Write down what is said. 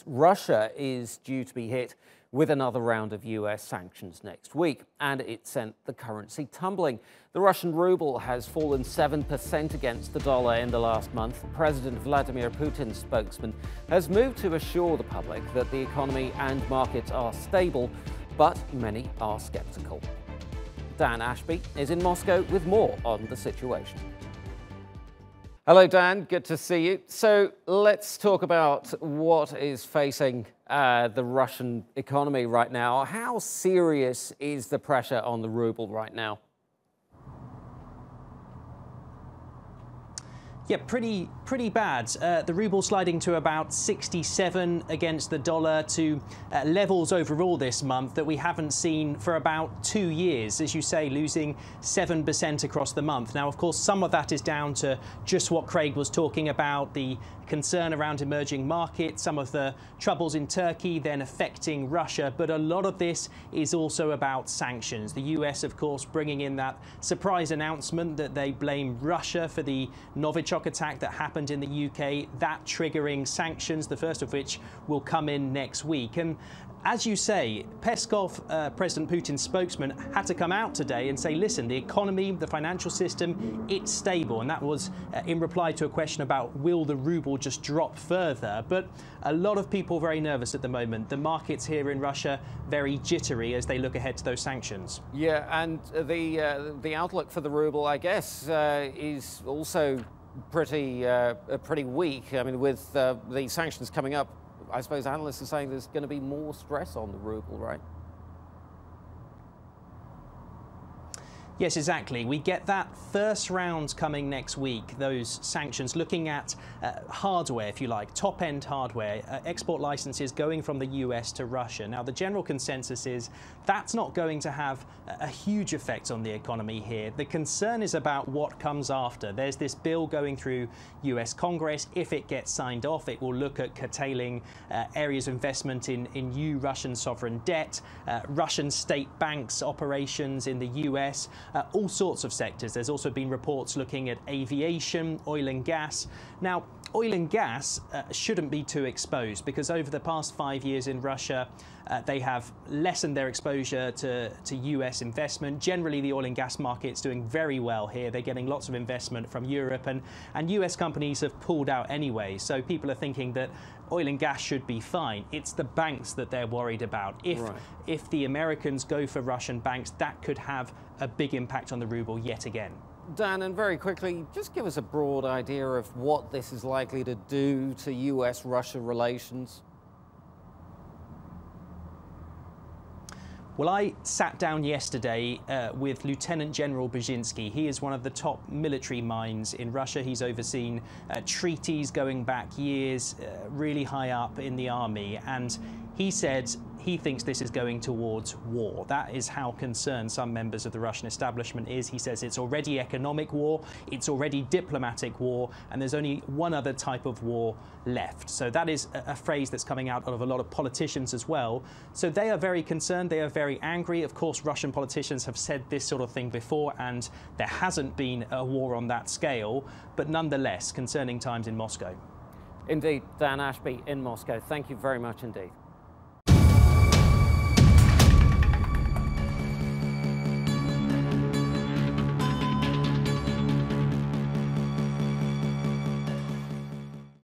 Russia is due to be hit with another round of US sanctions next week, and it sent the currency tumbling. The Russian ruble has fallen 7% against the dollar in the last month. President Vladimir Putin's spokesman has moved to assure the public that the economy and markets are stable, but many are skeptical. Dan Ashby is in Moscow with more on the situation. Hello, Dan. Good to see you. So let's talk about what is facing the Russian economy right now. How serious is the pressure on the ruble right now? Yeah, pretty bad. The ruble sliding to about 67 against the dollar, to levels overall this month that we haven't seen for about 2 years. As you say, losing 7% across the month. Now, of course, some of that is down to just what Craig was talking about, the concern around emerging markets, some of the troubles in Turkey then affecting Russia. But a lot of this is also about sanctions. The US, of course, bringing in that surprise announcement that they blame Russia for the Novichok attack that happened in the UK, that triggering sanctions, the first of which will come in next week. And as you say, Peskov, President Putin's spokesman, had to come out today and say, listen, the economy, the financial system, it's stable. And that was in reply to a question about will the ruble just drop further. But a lot of people very nervous at the moment. The markets here in Russia very jittery as they look ahead to those sanctions. Yeah, and the outlook for the ruble, I guess, is also pretty weak. I mean, with the sanctions coming up, I suppose analysts are saying there's going to be more stress on the ruble, right? Yes, exactly. We get that first round coming next week, those sanctions, looking at hardware, if you like, top-end hardware, export licenses going from the US to Russia. Now, the general consensus is that's not going to have a huge effect on the economy here. The concern is about what comes after. There's this bill going through US Congress. If it gets signed off, it will look at curtailing areas of investment in new Russian sovereign debt, Russian state banks operations in the US, all sorts of sectors. There's also been reports looking at aviation, oil and gas. Now, oil and gas shouldn't be too exposed because over the past 5 years in Russia, they have lessened their exposure to US investment. Generally, the oil and gas market's doing very well here. They're getting lots of investment from Europe, and US companies have pulled out anyway. So people are thinking that oil and gas should be fine. It's the banks that they're worried about. If the Americans go for Russian banks, that could have a big impact on the ruble yet again. Dan, and very quickly, just give us a broad idea of what this is likely to do to US-Russia relations. Well, I sat down yesterday with Lieutenant General Brzezinski. He is one of the top military minds in Russia. He's overseen treaties going back years, really high up in the army. And he said he thinks this is going towards war. That is how concerned some members of the Russian establishment is. He says it's already economic war, it's already diplomatic war, and there's only one other type of war left. So that is a phrase that's coming out of a lot of politicians as well. So they are very concerned, they are very angry. Of course, Russian politicians have said this sort of thing before, and there hasn't been a war on that scale, but nonetheless, concerning times in Moscow. Indeed, Dan Ashby in Moscow. Thank you very much indeed.